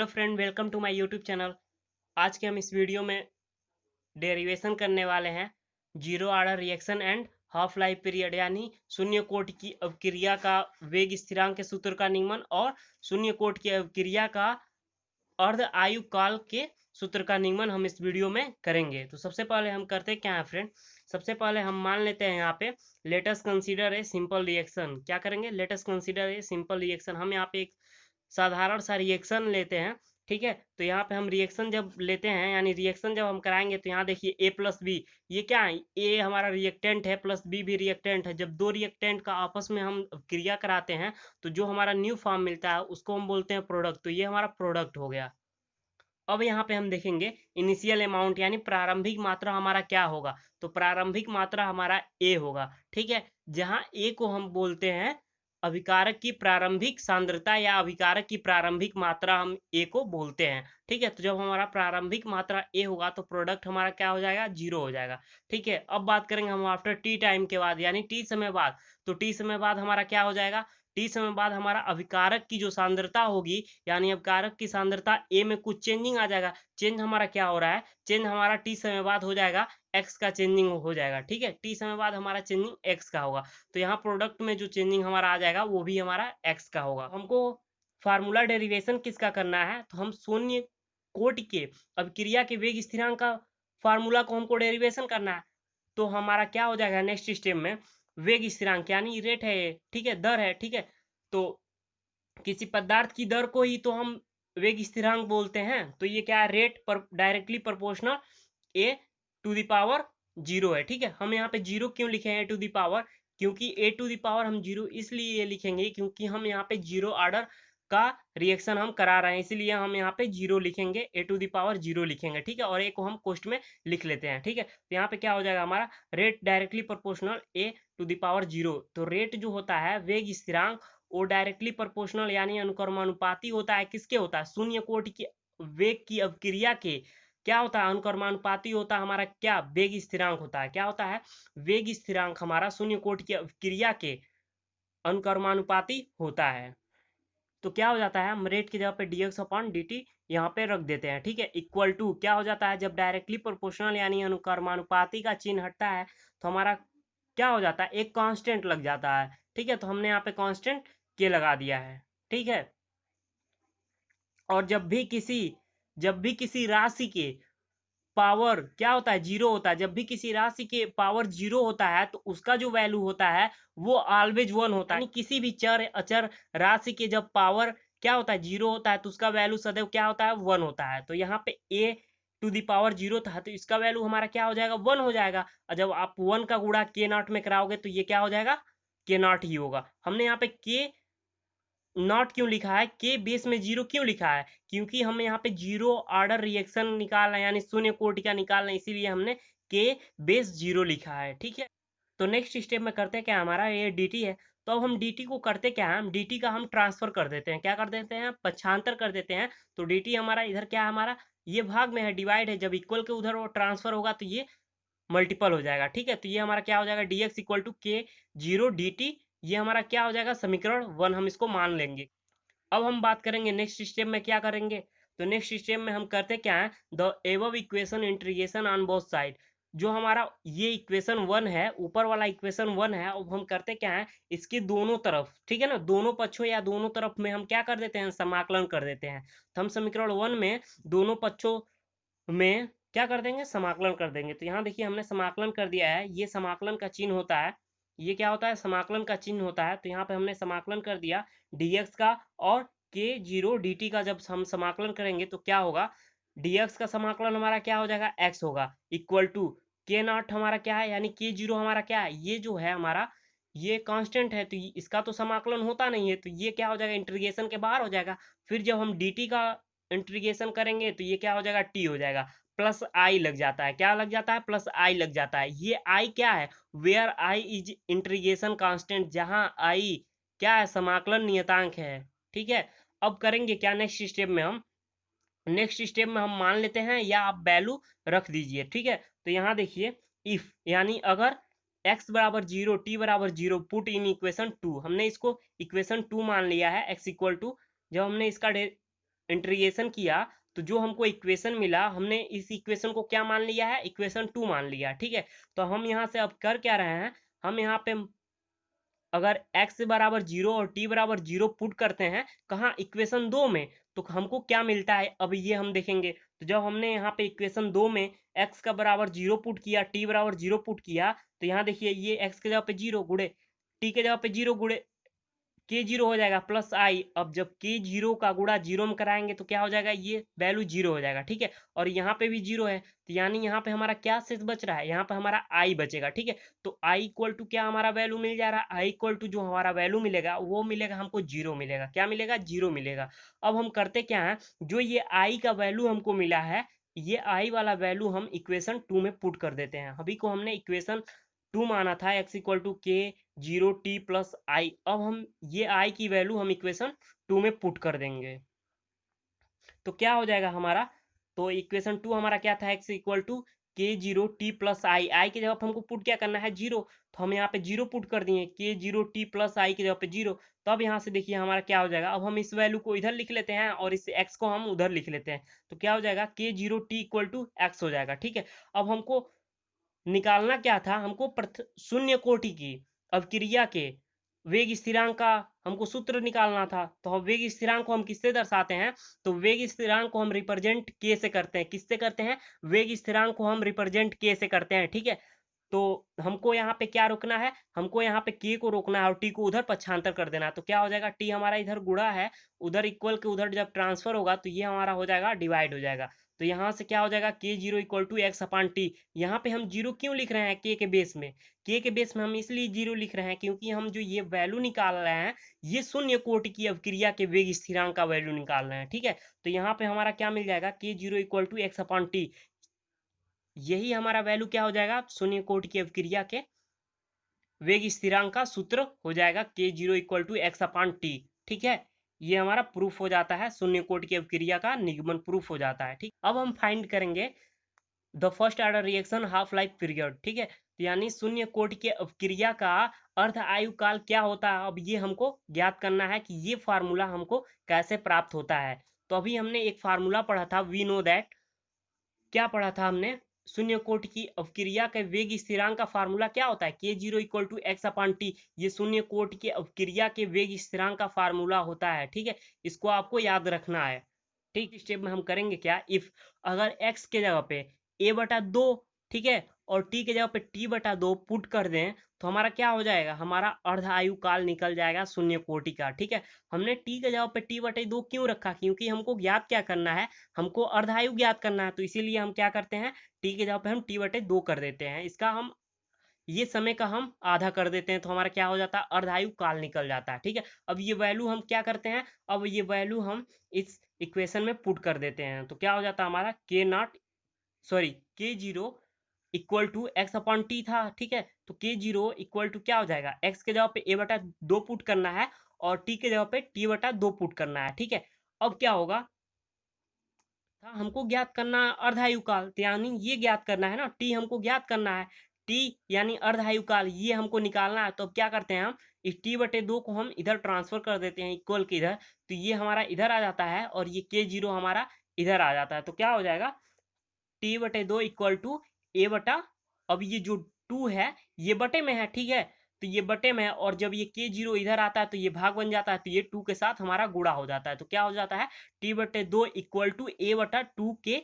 Hello friend, welcome to my YouTube channel. आज के हम इस वीडियो में डेरिवेशन करने वाले हैं zero order reaction and half life period, यानी शून्य कोटि की अवक्रिया का वेग स्थिरांक के सूत्र का निगमन और शून्य कोटि की अवक्रिया का अर्ध आयु काल के सूत्र का निगमन हम इस वीडियो में करेंगे। तो सबसे पहले हम करते क्या है फ्रेंड, सबसे पहले हम मान लेते हैं यहाँ पे let us consider a simple reaction. क्या करेंगे? Let us consider a simple reaction. हम यहाँ पे एक साधारण सा रिएक्शन लेते हैं, ठीक है। तो यहाँ पे हम रिएक्शन जब लेते हैं, यानी रिएक्शन जब हम कराएंगे, तो यहाँ देखिए ए प्लस बी, ये क्या है? ए हमारा रिएक्टेंट है प्लस बी भी रिएक्टेंट है। जब दो रिएक्टेंट का आपस में हम क्रिया कराते हैं तो जो हमारा न्यू फॉर्म मिलता है उसको हम बोलते हैं प्रोडक्ट। तो ये हमारा प्रोडक्ट हो गया। अब यहाँ पे हम देखेंगे इनिशियल अमाउंट, यानी प्रारंभिक मात्रा हमारा क्या होगा। तो प्रारंभिक मात्रा हमारा ए होगा, ठीक है। जहाँ ए को हम बोलते हैं अभिकारक की प्रारंभिक सांद्रता या अभिकारक की प्रारंभिक मात्रा, हम ए को बोलते हैं, ठीक है। तो जब हमारा प्रारंभिक मात्रा ए होगा तो प्रोडक्ट हमारा क्या हो जाएगा? जीरो हो जाएगा, ठीक है। अब बात करेंगे हम आफ्टर टी टाइम के बाद, यानी टी समय बाद। तो टी समय बाद हमारा क्या हो जाएगा? टी समय बाद हमारा अभिकारक की जो सांद्रता होगी, यानी अभिकारक की सांद्रता ए में कुछ चेंजिंग आ जाएगा। चेंज हमारा क्या हो रहा है? चेंज हमारा टी समय बाद हो जाएगा एक्स का चेंजिंग हो जाएगा, ठीक है। टी समय बाद हमारा चेंजिंग एक्स का होगा। तो यहाँ प्रोडक्ट में जो चेंजिंग हमारा आ जाएगा वो भी हमारा एक्स का होगा। हमको फार्मूला डेरिवेशन किसका करना है? तो हम शून्य कोटि के अभिक्रिया के वेग स्थिरांक का फार्मूला को हमको डेरिवेशन करना है। तो हमारा क्या हो जाएगा नेक्स्ट स्टेप में? वेग स्थिरांक यानी रेट है, ठीक है, दर है, ठीक है। तो किसी पदार्थ की दर को ही तो हम वेग स्थिरांक बोलते हैं। तो ये क्या है? रेट पर directly proportional a to the power zero है, ठीक है। हम यहाँ पे जीरो क्यों लिखे हैं ए टू द पावर? क्योंकि ए टू द पावर हम जीरो इसलिए लिखेंगे क्योंकि हम यहाँ पे जीरो ऑर्डर का रिएक्शन हम करा रहे हैं, इसलिए हम यहाँ पे जीरो लिखेंगे, ए टू द पावर जीरो लिखेंगे, ठीक है। और ए को हम कोष्ट में लिख लेते हैं, ठीक है। तो यहाँ पे क्या हो जाएगा हमारा? Rate directly proportional a to the power zero. तो रेट जो होता है वेग स्थिरांक, वो डायरेक्टली प्रोपोर्शनल यानी अनुक्रमानुपाती होता है। किसके होता है? शून्य कोटि की वेग की अवक्रिया के क्या होता है? अनुक्रमानुपाती होता है हमारा क्या? वेग स्थिरांक होता है। क्या होता है? वेग स्थिरांक हमारा शून्य कोटि की अवक्रिया के अनुक्रमानुपाती होता है। तो क्या हो जाता है? हम रेट की जगह पे dx अपॉन dt यहाँ पे रख देते हैं, ठीक है। इक्वल टू क्या हो जाता है? जब डायरेक्टली प्रोपोर्शनल यानी अनुक्रमानुपाती का चिन्ह हटता है तो हमारा क्या हो जाता है? एक कांस्टेंट लग जाता है, ठीक है। तो हमने यहाँ पे कांस्टेंट के लगा दिया है, ठीक है। और जब भी किसी राशि के पावर क्या होता है? जीरो होता है। जब भी किसी राशि के पावर जीरो होता है तो उसका जो वैल्यू होता है वो ऑलवेज वन होता है। यानी किसी भी चर अचर राशि के जब पावर क्या होता है? जीरो होता है तो उसका वैल्यू सदैव क्या होता है? वन होता है। तो यहाँ पे ए टू द पावर जीरो था तो इसका वैल्यू हमारा क्या हो जाएगा? वन हो जाएगा। और जब आप वन का गुणा के नॉट में कराओगे तो ये क्या हो जाएगा? के नॉट ही होगा। हमने यहाँ पे के नॉट क्यों लिखा है? के बेस में जीरो क्यों लिखा है? क्योंकि हम यहाँ पे जीरो ऑर्डर रिएक्शन निकाल रहे हैं, यानी शून्य कोटि का निकाल रहे हैं, इसीलिए हमने के बेस जीरो लिखा है, ठीक है। तो नेक्स्ट स्टेप में करते हैं क्या? हमारा ये dt है। तो अब हम dt को करते क्या है? हम dt का हम ट्रांसफर कर देते हैं। क्या कर देते हैं? पक्षांतर कर देते हैं। तो dt हमारा इधर क्या है? हमारा ये भाग में है, डिवाइड है। जब इक्वल के उधर वो ट्रांसफर होगा तो ये मल्टीपल हो जाएगा, ठीक है। तो ये हमारा क्या हो जाएगा? dx इक्वल टू के जीरो dt। ये हमारा क्या हो जाएगा? समीकरण वन हम इसको मान लेंगे। अब हम बात करेंगे नेक्स्ट स्टेप में क्या करेंगे। तो नेक्स्ट स्टेप में हम करते क्या है? The above equation integration on both side. जो हमारा ये इक्वेशन वन है, ऊपर वाला इक्वेशन वन है, अब हम करते क्या है? इसके दोनों तरफ, ठीक है ना, दोनों पक्षों या दोनों तरफ में हम क्या कर देते हैं? समाकलन कर देते हैं। तो हम समीकरण वन में दोनों पक्षों में क्या कर देंगे? समाकलन कर देंगे। तो यहाँ देखिए हमने समाकलन कर दिया है। ये समाकलन का चिन्ह होता है। ये क्या होता है? समाकलन का चिन्ह होता है। तो यहाँ पे हमने समाकलन कर दिया dx का और के जीरो dt का। जब हम समाकलन करेंगे तो क्या होगा? dx का समाकलन हमारा क्या हो जाएगा? x होगा, इक्वल टू के नॉट हमारा क्या है? यानी के जीरो हमारा क्या है? ये जो है हमारा ये कांस्टेंट है तो इसका तो समाकलन होता नहीं है, तो ये क्या हो जाएगा? इंटीग्रेशन के बाहर हो जाएगा। फिर जब हम dt का इंटीग्रेशन करेंगे तो ये क्या हो जाएगा? t हो जाएगा। प्लस आई लग जाता है। क्या लग जाता है? प्लस आई लग जाता है। ये आई क्या है? Where I is integration constant, जहां आई क्या है? समाकलन नियतांक है, ठीक है। अब करेंगे क्या नेक्स्ट स्टेप में? हम नेक्स्ट स्टेप में हम मान लेते हैं, या आप वैल्यू रख दीजिए, ठीक है। तो यहाँ देखिए इफ यानी अगर x बराबर जीरो टी बराबर zero put in equation two. हमने इसको इक्वेशन टू मान लिया है, x इक्वल टू। जब हमने इसका इंटीग्रेशन किया तो जो हमको इक्वेशन मिला, हमने इस इक्वेशन को क्या मान लिया है, इक्वेशन 2 मान लिया। ठीक है, तो हम यहाँ से अब कर क्या रहे हैं, हम यहाँ पे अगर x बराबर 0 और t बराबर 0 पुट करते हैं कहाँ, इक्वेशन 2 में, तो हमको क्या मिलता है अब ये हम देखेंगे। तो जब हमने यहाँ पे इक्वेशन 2 में x का बराबर 0 पुट किया, t बराबर 0 पुट किया, तो यहाँ देखिए ये x के जगह पे 0 गुणे t के जगह पे 0 गुणे के जीरो हो जाएगा प्लस आई। अब जब के जीरो का गुणा जीरो में कराएंगे तो क्या हो जाएगा, ये वैल्यू जीरो हो जाएगा। ठीक है, और यहाँ पे भी जीरो है, तो यानी यहाँ पे हमारा क्या शेष बच रहा है, यहाँ पे हमारा आई बचेगा। ठीक है, तो आई इक्वल टू क्या हमारा वैल्यू मिल जा रहा है, आई इक्वल टू जो हमारा वैल्यू मिलेगा वो मिलेगा हमको जीरो मिलेगा। क्या मिलेगा, जीरो मिलेगा। अब हम करते क्या है, जो ये आई का वैल्यू हमको मिला है, ये आई वाला वैल्यू हम इक्वेशन 2 में पुट कर देते हैं। अभी को हमने इक्वेशन 2 माना था, x इक्वल टू के जीरो टी प्लस आई। अब हम ये आई की वैल्यू हम इक्वेशन 2 में पुट कर देंगे तो क्या हो जाएगा हमारा, तो इक्वेशन 2 हमारा क्या था, x इक्वल टू के जीरो टी प्लस आई। आई की जगह पे हमको पुट क्या करना है, जीरो, तो हम यहाँ पे जीरो पुट कर दिए, के जीरो टी प्लस आई की जगह पे जीरो। तो अब यहाँ से देखिए हमारा क्या हो जाएगा, अब हम इस वैल्यू को इधर लिख लेते हैं और इस x को हम उधर लिख लेते हैं, तो क्या हो जाएगा, k zero t equal to x हो जाएगा। ठीक है, अब हमको निकालना क्या था, हमको शून्य कोटि की अवक्रिया के वेग स्थिरांक का हमको सूत्र निकालना था। तो हम वेग स्थिरांक को हम किससे दर्शाते हैं, तो वेग स्थिरांक को हम रिप्रेजेंट के से करते हैं। किससे करते हैं, वेग स्थिरांक को हम रिप्रेजेंट के से करते हैं। ठीक है, तो हमको यहाँ पे क्या रोकना है, हमको यहाँ पे के को रोकना है और टी को उधर पक्षांतर कर देना है। तो क्या हो जाएगा, टी हमारा इधर गुणा है, उधर इक्वल के उधर जब ट्रांसफर होगा तो ये हमारा हो जाएगा डिवाइड हो जाएगा। तो यहाँ से क्या हो जाएगा, k zero equal to x upon t. यहाँ पे हम जीरो क्यों लिख रहे हैं, के बेस में, के बेस में हम इसलिए जीरो लिख रहे हैं क्योंकि हम जो ये वैल्यू निकाल रहे हैं ये शून्य कोटि की अवक्रिया के वेग स्थिरांक का वैल्यू निकाल रहे हैं। ठीक है, तो यहाँ पे हमारा क्या मिल जाएगा, k zero equal to x upon t, यही हमारा वैल्यू क्या हो जाएगा, शून्य कोटि की अवक्रिया के वेग स्थिरांक का सूत्र हो जाएगा, k zero equal to x upon t. ठीक है, ये हमारा प्रूफ हो जाता है, शून्य कोटि की अवक्रिया का निगमन प्रूफ हो जाता है। ठीक, अब हम फाइंड करेंगे the first order reaction half life period. ठीक है, तो यानी शून्य कोटि के अवक्रिया का अर्ध आयु काल क्या होता है, अब ये हमको ज्ञात करना है कि ये फार्मूला हमको कैसे प्राप्त होता है। तो अभी हमने एक फार्मूला पढ़ा था, वी नो दैट, क्या पढ़ा था हमने, शून्य कोटि की अवक्रिया के वेग स्थिरांक का फार्मूला क्या होता है, k zero equal to x upon t. ये शून्य कोटि के अवक्रिया के वेग स्थिरांक का फार्मूला होता है। ठीक है, इसको आपको याद रखना है। ठीक, स्टेप में हम करेंगे क्या, इफ अगर x के जगह पे a बटा दो, ठीक है, और t के जगह पे t बटा दो पुट कर दें तो हमारा क्या हो जाएगा, हमारा अर्ध आयु काल निकल जाएगा शून्य कोटि का। ठीक है, हमने t के जगह पे t बटे दो क्यों रखा, क्योंकि हमको ज्ञात क्या करना है, हमको अर्ध आयु ज्ञात करना है। तो इसीलिए हम क्या करते हैं, t के जगह पे हम t बटे दो कर देते हैं, इसका हम ये समय का हम आधा कर देते हैं, तो हमारा क्या हो जाता है, अर्धायु काल निकल जाता है। ठीक है, अब ये वैल्यू हम क्या करते हैं, अब ये वैल्यू हम इस इक्वेशन में पुट कर देते हैं, तो क्या हो जाता है हमारा, k not sorry k zero equal to x upon t था। ठीक है, तो के जीरो इक्वल टू क्या हो जाएगा, एक्स के जगह पे ए बटा दो पुट करना है और टी के जगह पे टी बटा दो पुट करना है। ठीक है, अब क्या होगा, हमको ज्ञात करना अर्धायु काल, तो यानी ये ज्ञात करना है ना, टी हमको ज्ञात करना है, टी यानी अर्धायु काल ये हमको निकालना है। तो अब क्या करते हैं, हम इस टी बटे दो को हम इधर ट्रांसफर कर देते हैं इक्वल के इधर, तो ये हमारा इधर आ जाता है और ये के जीरो हमारा इधर आ जाता है। तो क्या हो जाएगा, टी बटे दो इक्वल टू ए बटा, अब ये जो टू है ये बटे में है, ठीक है, तो ये बटे में है और जब ये के जीरो इधर आता है तो ये भाग बन जाता है, तो ये टू के साथ हमारा गुणा हो जाता है। तो क्या हो जाता है, टी बटे दो इक्वल टू ए बटा टू के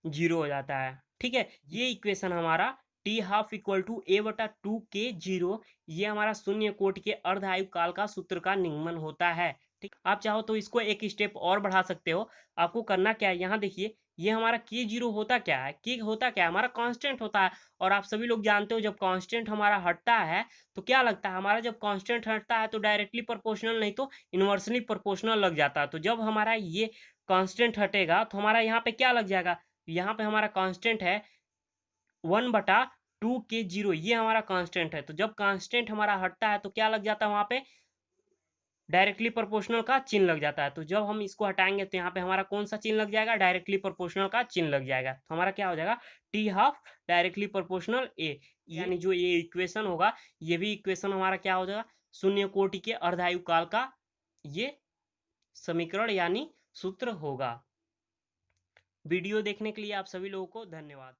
जीरो हो जाता है। ठीक है, ये इक्वेशन हमारा टी हाफ इक्वल टू ए बटा टू के जीरो, ये हमारा शून्य कोटि के अर्ध आयु काल का सूत्र का निगमन होता है। ठीक, आप चाहो तो इसको एक स्टेप और बढ़ा सकते हो। आपको करना क्या है, यहाँ देखिए ये हमारा के जीरो होता क्या है, के होता क्या है, हमारा कांस्टेंट होता है। और आप सभी लोग जानते हो जब कांस्टेंट हमारा हटता है तो क्या लगता है, हमारा जब कांस्टेंट हटता है तो डायरेक्टली प्रोपोर्शनल नहीं तो इनवर्सली प्रोपोर्शनल लग जाता है। तो जब हमारा ये कांस्टेंट हटेगा तो हमारा यहाँ पे क्या लग जाएगा, यहाँ पे हमारा कांस्टेंट है 1/2 के जीरो, ये हमारा कांस्टेंट है। तो जब कांस्टेंट हमारा हटता है तो क्या लग जाता है, वहां पे डायरेक्टली प्रोपोर्शनल का चिन्ह लग जाता है। तो जब हम इसको हटाएंगे तो यहाँ पे हमारा कौन सा चिन्ह लग जाएगा, डायरेक्टली प्रोपोर्शनल का चिन्ह लग जाएगा। तो हमारा क्या हो जाएगा, टी हाफ डायरेक्टली प्रोपोर्शनल ए, यानी जो ये इक्वेशन होगा ये भी इक्वेशन हमारा क्या हो जाएगा, शून्य कोटि के अर्धायु काल का ये समीकरण यानी सूत्र होगा। वीडियो देखने के लिए आप सभी लोगों को धन्यवाद।